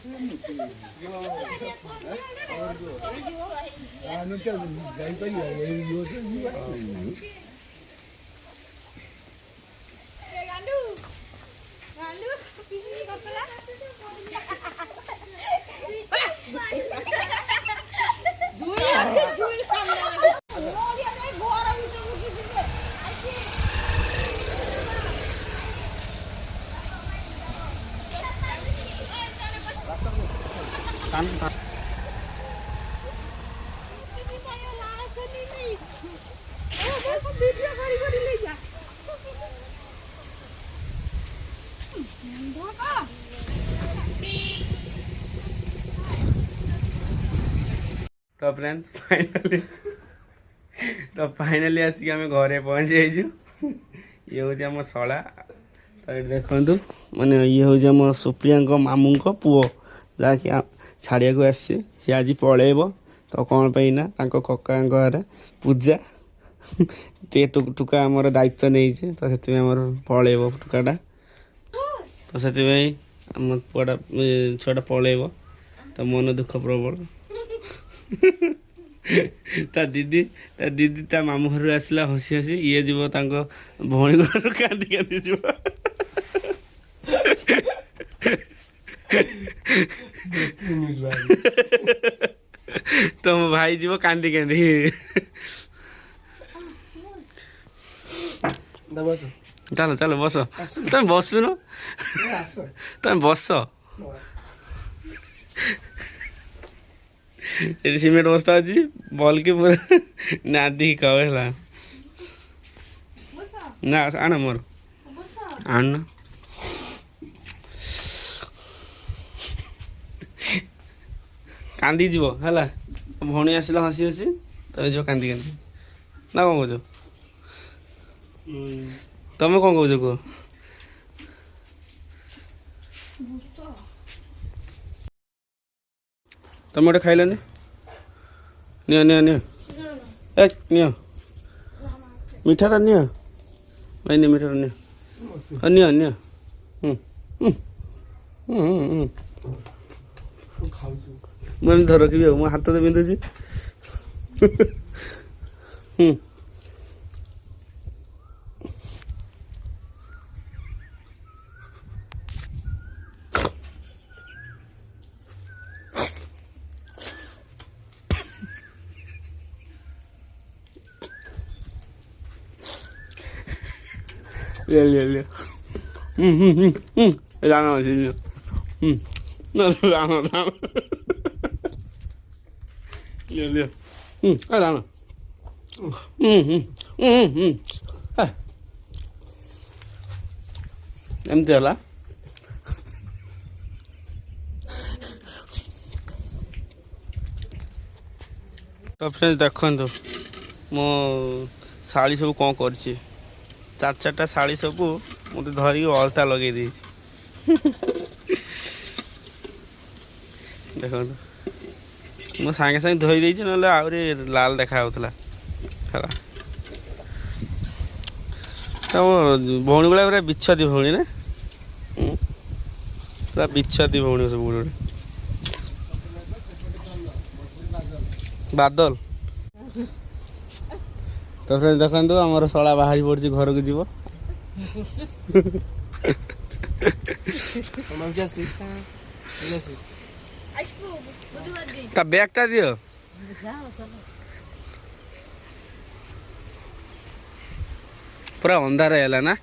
तो friends finally आसिक आम घरे पहुँची जाइछु। ये हूँ आम शला तो ये देखु माने ये हूँ आम सुप्रिया मामू पुओ जहाँकि छाड़िया को आसी सी आज पलैब तो कौन पाइना कका घर पूजा ते टुका आमर दायित्व नहीं तो से पलैब टुकाटा तो से आम पुआटा छुआटा पलैब तो मन दुख प्रबल ता दीदी ता मामू घर आसला हसी हसी ये जीव भौणी घर कांदी कांदी जीव तो मो भाई जीव कांदी कांदी चलो चलो बस तुम बसुन तुम बस ये सीमेंट बस्ता अच्छी बल के पूरा नादी कह ना आण मोर आण कांदी जीव है भौणी आसला हसी हसी तो जो कांदी कांदी ना कौन कौच तुम कौन कौच कह तुम गोटे खाइलानी नियो नियो नियो ए नियो मिठाटा नियो भाई नियो मिठाटा नियो नियो नियो मुझे धर रखी मो हाथ तो बिंधुची ले राणा राणा राणा ले राणा एमती है तो फ्रेंड्स देखो मो शाड़ी सब कौन कर चार चार्टा शाड़ी सब मत धरिक अलता लगे देख मो सागे सागे धोई देती ना आहरी लाल देखा है तो भौणी भाई पूरा बिच्छदी भौणी ना पूरा बिच्छदी भौणी सब गोटे बादल तो फ्रेंड्स देखो आमर शला बाहरी पड़ी घर को जीव ता बैगटा दियो पूरा अंधार है ना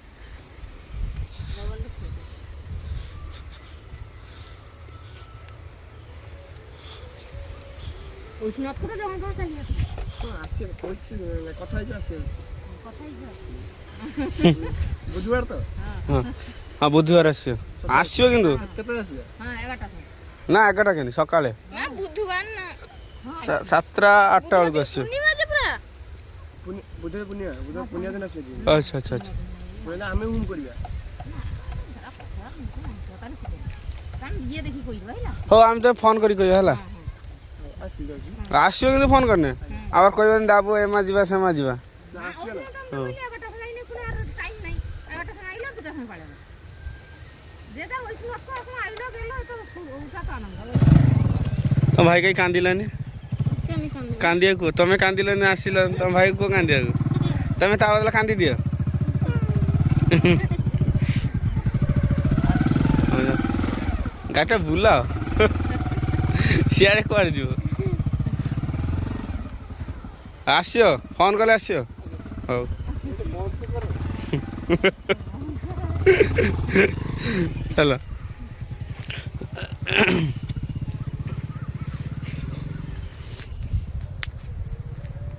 बुधवार तो हाँ बुधवार आसो किंतु ना 11टा के सका बुधवार ना 7टा 8टा बेलू आस अच्छा अच्छा अच्छा हाँ आम तो फोन करी कह आसो कि फोन करने आबार कह दाबू एमा जा सेमा जा ତମ ଭାଇ କାହିଁ କାନ୍ଦିଲାନି କାନ୍ଦିବାକୁ ତମେ କାନ୍ଦିଲନି ଆସିଲ ତମ ଭାଇ କୁହ କାନ୍ଦିବାକୁ ତମେ ତା ବଦଳ କାନ୍ଦି ଦିଅ ଗାଡ଼ିଟା ବୁଲାଅ ସିଆଡ଼େ କୁଆଡ଼େ ଯିବ ଆସିବ ଫୋନ୍ କଲେ ଆସିବ ହଉ ଚାଲ